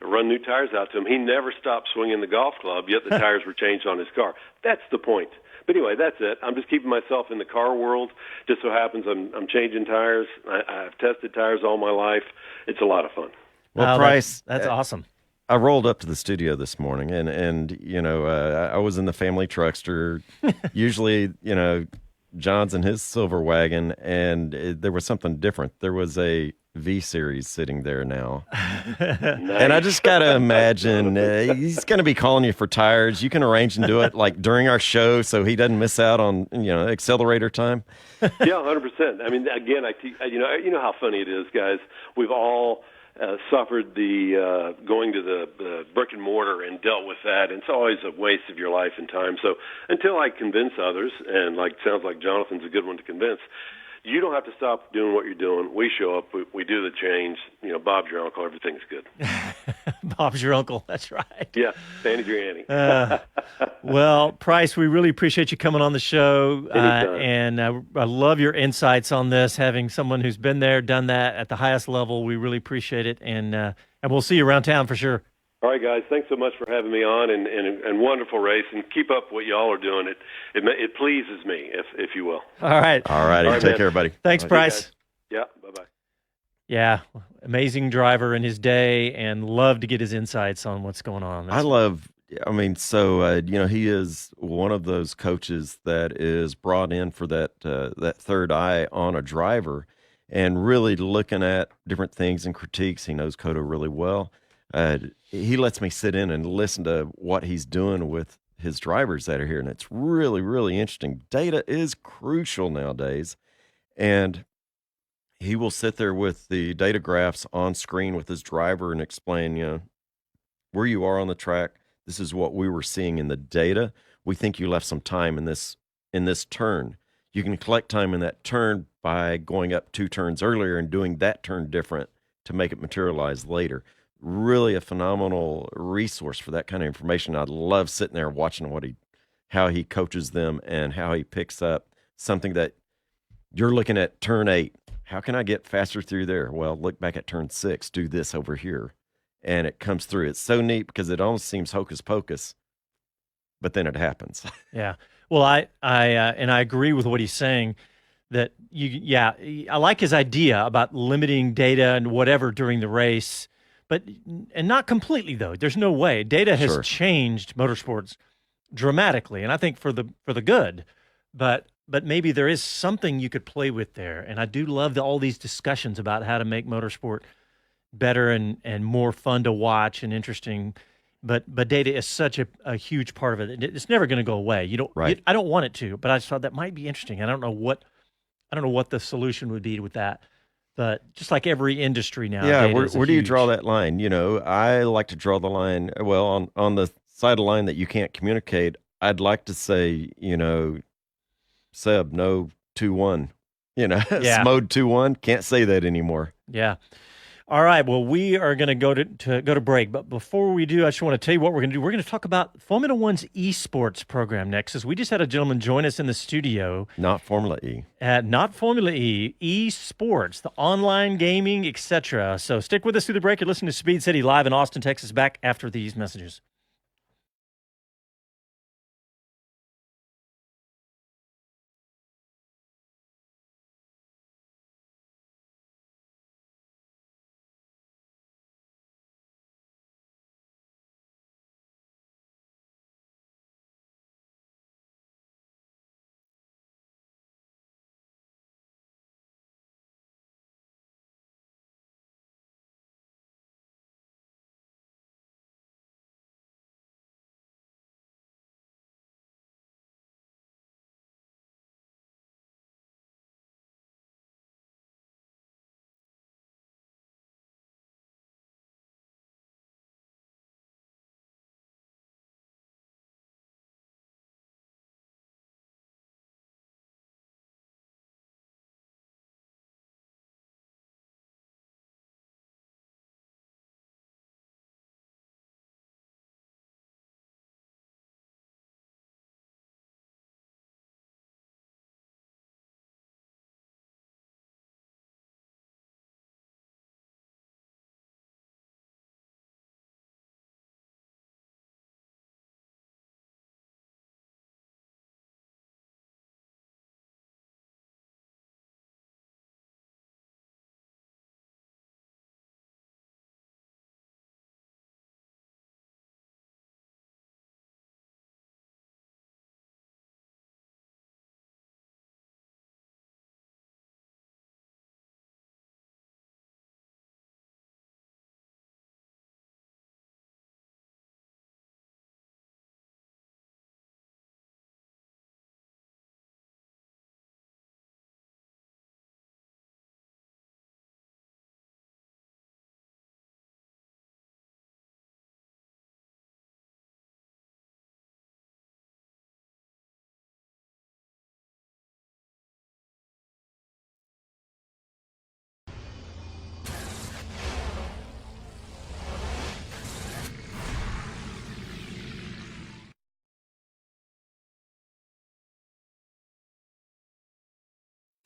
run new tires out to him. He never stopped swinging the golf club, yet the tires were changed on his car. That's the point. But anyway, that's it. I'm just keeping myself in the car world. Just so happens I'm changing tires. I've tested tires all my life. It's a lot of fun. Well, Price, that's awesome. I rolled up to the studio this morning, and I was in the family truckster. Usually, John's in his silver wagon, and there was something different. There was a V-Series sitting there now. Nice. And I just got to imagine he's going to be calling you for tires. You can arrange and do it like during our show so he doesn't miss out on, accelerator time. Yeah, 100%. I mean, again, you know how funny it is, guys. We've all suffered the going to the brick and mortar and dealt with that. And it's always a waste of your life and time. So until I convince others, and sounds like Jonathan's a good one to convince, you don't have to stop doing what you're doing. We show up, we do the change. Bob's your uncle. Everything's good. Bob's your uncle. That's right. Yeah, Sandy's your Annie. Well, Price, we really appreciate you coming on the show. Anytime. And I love your insights on this, having someone who's been there, done that at the highest level. We really appreciate it. And we'll see you around town for sure. All right, guys. Thanks so much for having me on, and wonderful race. And keep up what y'all are doing. It pleases me, if you will. All right. All righty. Take man. care, buddy. Thanks, Bye. Price. Yeah. Bye-bye. Yeah, amazing driver in his day, and love to get his insights on what's going on. He is one of those coaches that is brought in for that third eye on a driver and really looking at different things and critiques. He knows COTA really well. He lets me sit in and listen to what he's doing with his drivers that are here, and it's really, really interesting. Data is crucial nowadays, and he will sit there with the data graphs on screen with his driver and explain, where you are on the track. This is what we were seeing in the data. We think you left some time in this turn. You can collect time in that turn by going up 2 turns earlier and doing that turn different to make it materialize later. Really a phenomenal resource for that kind of information. I love sitting there watching how he coaches them and how he picks up something that you're looking at turn 8. How can I get faster through there? Well, look back at turn 6, do this over here. and it comes through. It's so neat because it almost seems hocus pocus, but then it happens. Yeah. Well, I agree with what he's saying. That I like his idea about limiting data and whatever during the race, and not completely though. There's no way. Data has changed motorsports dramatically, and I think for the good. But maybe there is something you could play with there. And I do love all these discussions about how to make motorsport better and more fun to watch and interesting. But data is such a huge part of it. It's never going to go away. I don't want it to, but I just thought that might be interesting. I don't know what the solution would be with that. But just like every industry now. Yeah, where do you draw that line? I like to draw the line, well, on the side of the line that you can't communicate. I'd like to say, Seb, no 2-1. Mode 2-1. Can't say that anymore. Yeah. All right. Well, we are going to go to break. But before we do, I just want to tell you what we're going to do. We're going to talk about Formula One's esports program next, as we just had a gentleman join us in the studio. Not Formula E. Not Formula E. Esports, the online gaming, etc. So stick with us through the break. You're listening to Speed City live in Austin, Texas. Back after these messages.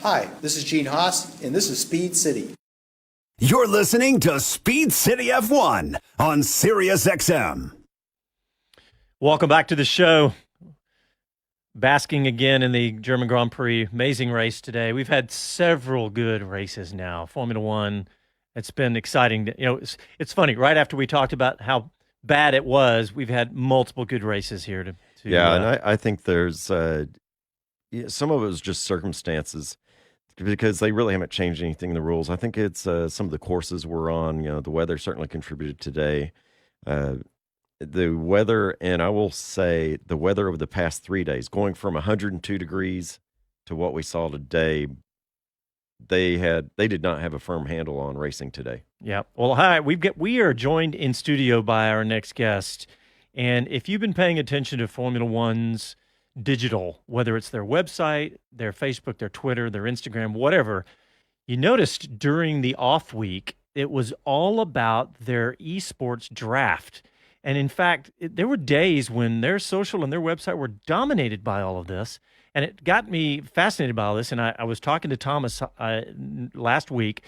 Hi, this is Gene Haas, and this is Speed City. You're listening to Speed City F1 on SiriusXM. Welcome back to the show. Basking again in the German Grand Prix. Amazing race today. We've had several good races now. Formula One. It's been exciting. It's funny. Right after we talked about how bad it was, we've had multiple good races here. And I think there's some of it was just circumstances, because they really haven't changed anything in the rules. I think it's some of the courses we're on. The weather certainly contributed today. The weather, and I will say the weather over the past 3 days, going from 102 degrees to what we saw today, they did not have a firm handle on racing today. Yeah. Well, hi. We are joined in studio by our next guest, and if you've been paying attention to Formula One's digital, whether it's their website, their Facebook, their Twitter, their Instagram, whatever, you noticed during the off week, it was all about their esports draft. And in fact, there were days when their social and their website were dominated by all of this. And it got me fascinated by all this. And I was talking to Thomas last week,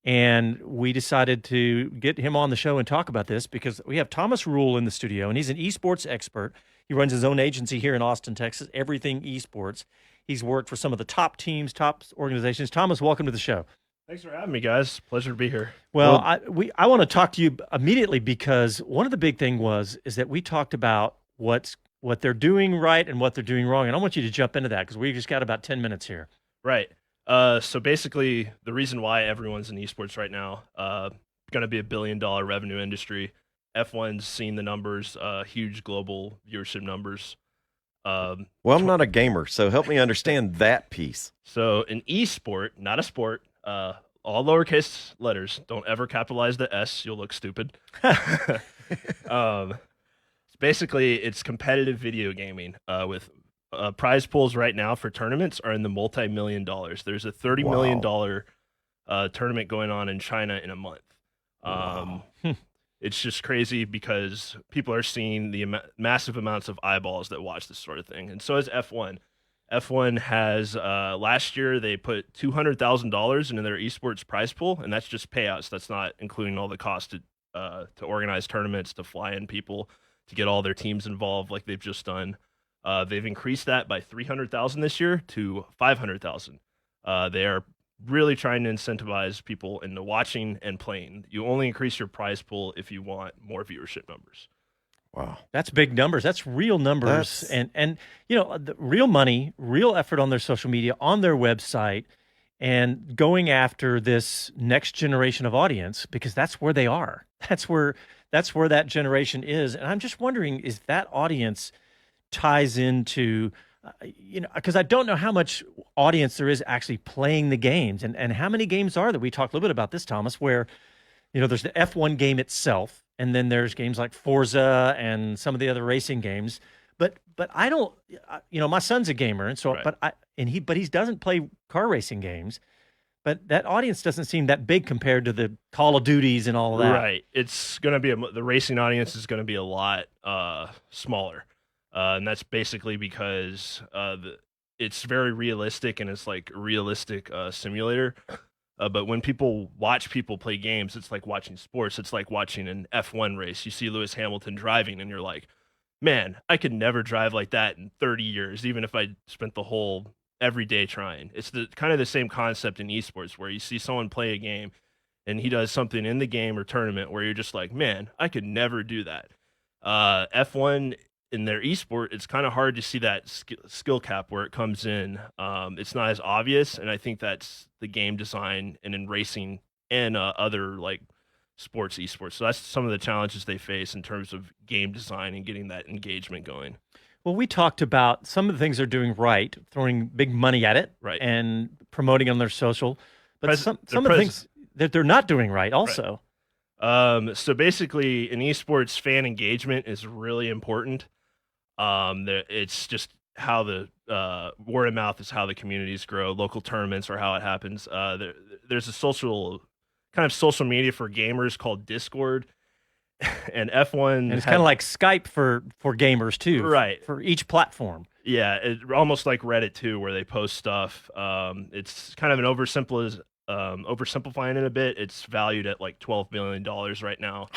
And we decided to get him on the show and talk about this because we have Thomas Rule in the studio, and he's an esports expert. He runs his own agency here in Austin, Texas, Everything Esports. He's worked for some of the top teams, top organizations. Thomas, welcome to the show. Thanks for having me, guys. Pleasure to be here. Well, I want to talk to you immediately because one of the big thing is that we talked about what they're doing right and what they're doing wrong, and I want you to jump into that because we just got about 10 minutes here. Right. So basically, the reason why everyone's in esports right now, going to be $1 billion revenue industry. F1's seen the numbers, huge global viewership numbers. Well, I'm not a gamer, so help me understand that piece. So an esport, not a sport, all lowercase letters. Don't ever capitalize the S. You'll look stupid. Basically, it's competitive video gaming with prize pools right now for tournaments are in the multi-million dollars. There's a $30 million tournament going on in China in a month. It's just crazy because people are seeing the massive amounts of eyeballs that watch this sort of thing. And so is F1. F1 has, last year, they put $200,000 into their esports prize pool, and that's just payouts. That's not including all the cost to organize tournaments, to fly in people, to get all their teams involved like they've just done. They've increased that by $300,000 this year to $500,000. They are really trying to incentivize people into watching and playing. You only increase your prize pool if you want more viewership numbers. Wow. That's big numbers. That's real numbers. And you know, the real money, real effort on their social media, on their website, and going after this next generation of audience because that's where they are. That's where that generation is. And I'm just wondering, is that audience ties into because I don't know how much audience there is actually playing the games and how many games are there. We talked a little bit about this, Thomas, where, there's the F1 game itself, and then there's games like Forza and some of the other racing games. But I don't, my son's a gamer, and so, right. but he doesn't play car racing games. But that audience doesn't seem that big compared to the Call of Duties and all of that. Right. It's going to be the racing audience is going to be a lot smaller. And that's basically because it's very realistic and it's like a realistic simulator. But when people watch people play games, it's like watching sports. It's like watching an F1 race. You see Lewis Hamilton driving and you're like, man, I could never drive like that in 30 years, even if I spent the whole every day trying. It's kind of the same concept in esports where you see someone play a game and he does something in the game or tournament where you're just like, man, I could never do that. F1 in their esport, it's kind of hard to see that skill cap where it comes in. It's not as obvious, and I think that's the game design and in racing and other like sports esports. So that's some of the challenges they face in terms of game design and getting that engagement going. Well, we talked about some of the things they're doing right, throwing big money at it, right, and promoting on their social. But some of the things that they're not doing right also. Right. So basically, in esports, fan engagement is really important. It's just how the word of mouth is how the communities grow. Local tournaments are how it happens. There's a social media for gamers called Discord, and F1. And it's kind of like Skype for gamers too, right? For each platform. Yeah, almost like Reddit too, where they post stuff. It's kind of an oversimplifying it a bit. It's valued at like $12 million right now.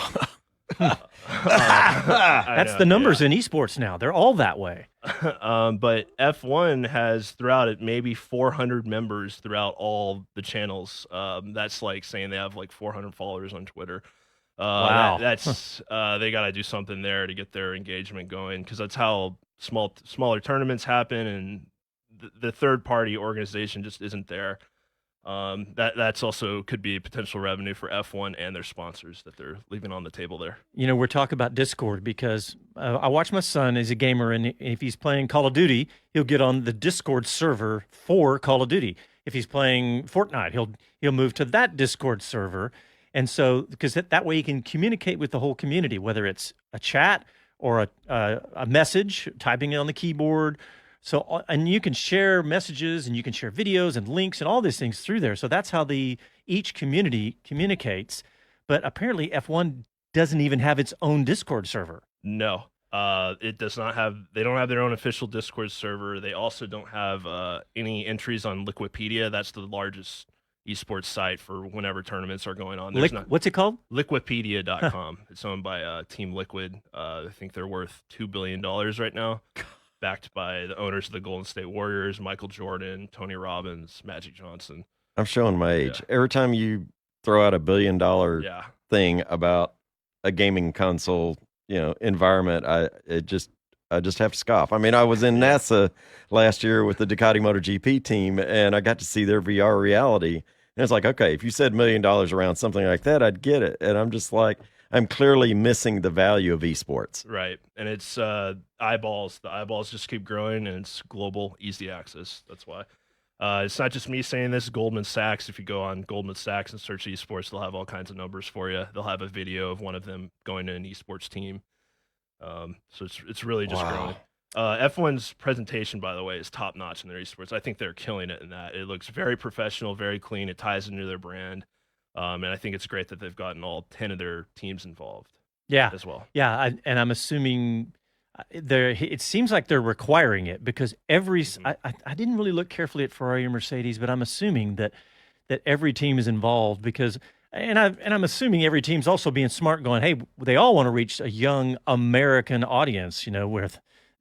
That's the numbers in esports now. They're all that way. But F1 has throughout it maybe 400 members throughout all the channels. That's like saying they have like 400 followers on Twitter. Wow. That's they got to do something there to get their engagement going because that's how smaller tournaments happen, and the third party organization just isn't there. That's also could be potential revenue for F1 and their sponsors that they're leaving on the table there. We're talking about Discord because I watch my son as a gamer, and if he's playing Call of Duty, he'll get on the Discord server for Call of Duty. If he's playing Fortnite, he'll move to that Discord server. And so, because that way he can communicate with the whole community, whether it's a chat or a message, typing it on the keyboard. So, and you can share messages and you can share videos and links and all these things through there. So that's how each community communicates. But apparently F1 doesn't even have its own Discord server. No, it does not have. They don't have their own official Discord server. They also don't have any entries on Liquipedia. That's the largest esports site for whenever tournaments are going on. What's it called? Liquipedia.com. It's owned by Team Liquid. I think they're worth $2 billion right now, backed by the owners of the Golden State Warriors, Michael Jordan, Tony Robbins, Magic Johnson. I'm showing my age. Every time you throw out $1 billion thing about a gaming console, environment, I just have to scoff. I mean, I was in NASA last year with the Ducati MotoGP team, and I got to see their VR reality. And it's like, okay, if you said $1 million around something like that, I'd get it. And I'm just like, I'm clearly missing the value of esports. Right. And it's eyeballs. The eyeballs just keep growing, and it's global, easy access. That's why. It's not just me saying this. Goldman Sachs, if you go on Goldman Sachs and search esports, they'll have all kinds of numbers for you. They'll have a video of one of them going to an esports team. So it's really just growing. F1's presentation, by the way, is top notch in their esports. I think they're killing it in that. It looks very professional, very clean. It ties into their brand. And I think it's great that they've gotten all 10 of their teams involved. As well. Yeah. And I'm assuming it seems like they're requiring it because I didn't really look carefully at Ferrari and Mercedes, but I'm assuming that every team is involved because and I'm assuming every team's also being smart, going, hey, they all want to reach a young American audience, where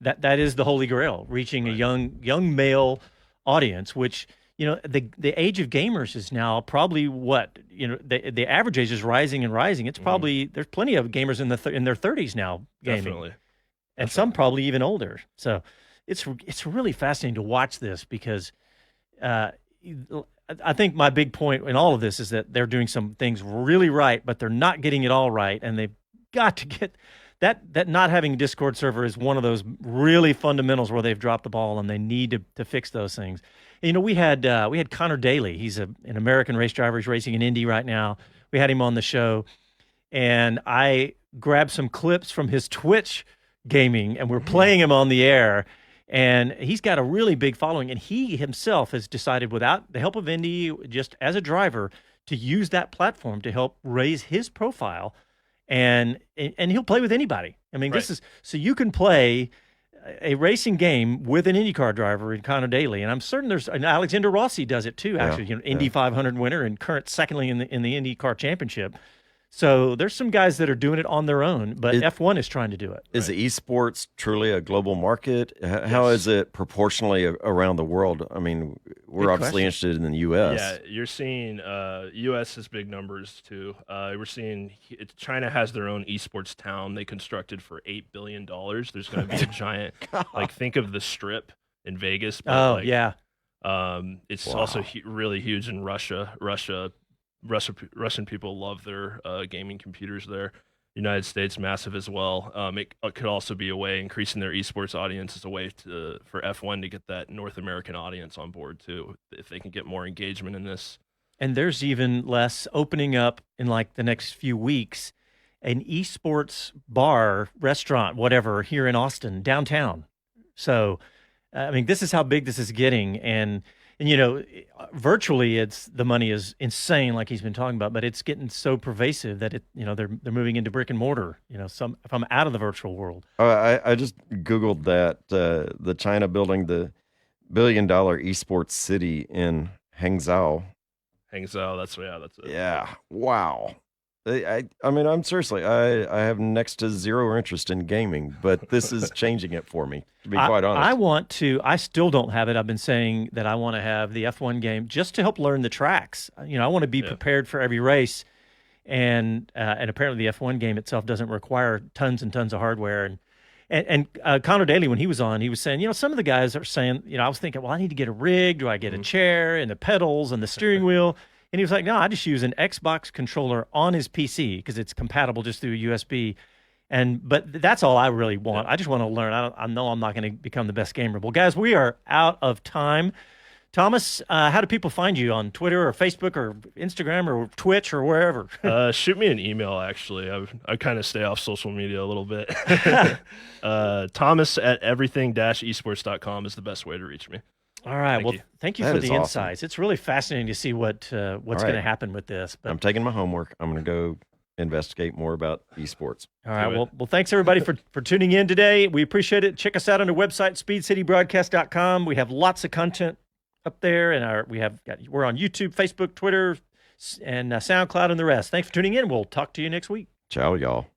that is the holy grail, reaching a young male audience, which the age of gamers is now probably the average age is rising and rising. It's probably there's plenty of gamers in their 30s now gaming. Definitely. And some probably even older. So it's really fascinating to watch this because I think my big point in all of this is that they're doing some things really right, but they're not getting it all right. And they've got to get that not having a Discord server is one of those really fundamentals where they've dropped the ball and they need to fix those things. And, we had Connor Daly. He's an American race driver. He's racing in Indy right now. We had him on the show, and I grabbed some clips from his Twitch gaming, and we're playing him on the air. And he's got a really big following, and he himself has decided, without the help of Indy, just as a driver, to use that platform to help raise his profile, and he'll play with anybody. I mean, this is so you can play a racing game with an IndyCar driver in Connor Daly, and I'm certain and Alexander Rossi does it too. Actually, Indy 500 winner and current secondly in the IndyCar Championship. So there's some guys that are doing it on their own, but F1 is trying to do it. Is esports truly a global market? How is it proportionally around the world? I mean, we're obviously interested in the U.S. Yeah, you're seeing U.S. has big numbers too. We're seeing China has their own esports town they constructed for $8 billion. There's going to be a giant, think of the Strip in Vegas. But it's also really huge in Russia. Russian people love their gaming computers there. United States, massive as well. It could also be a way, increasing their esports audience is a way for F1 to get that North American audience on board too, if they can get more engagement in this. And there's even less opening up in the next few weeks, an esports bar, restaurant, whatever, here in Austin, downtown. So, I mean, this is how big this is getting. And virtually the money is insane, like he's been talking about, but it's getting so pervasive that they're moving into brick and mortar. If I'm out of the virtual world. I just Googled that the China building the $1 billion esports city in Hangzhou. That's it. Yeah. Wow. I mean, I'm seriously, I have next to zero interest in gaming, but this is changing it for me, to be quite honest. I still don't have it. I've been saying that I want to have the F1 game just to help learn the tracks. I want to be prepared for every race, and apparently the F1 game itself doesn't require tons and tons of hardware. And Connor Daly, when he was on, he was saying, some of the guys are saying, I was thinking, well, I need to get a rig. Do I get a chair and the pedals and the steering wheel? And he was like, no, I just use an Xbox controller on his PC because it's compatible just through USB. But that's all I really want. I just want to learn. I know I'm not going to become the best gamer. Well, guys, we are out of time. Thomas, how do people find you on Twitter or Facebook or Instagram or Twitch or wherever? Shoot me an email, actually. I kind of stay off social media a little bit. Thomas at everything-esports.com is the best way to reach me. All right. Thank you for the insights. It's really fascinating to see what's going to happen with this. But I'm taking my homework. I'm going to go investigate more about esports. All right. Well, thanks everybody for tuning in today. We appreciate it. Check us out on our website, speedcitybroadcast.com. We have lots of content up there, and we're on YouTube, Facebook, Twitter, and SoundCloud, and the rest. Thanks for tuning in. We'll talk to you next week. Ciao, y'all.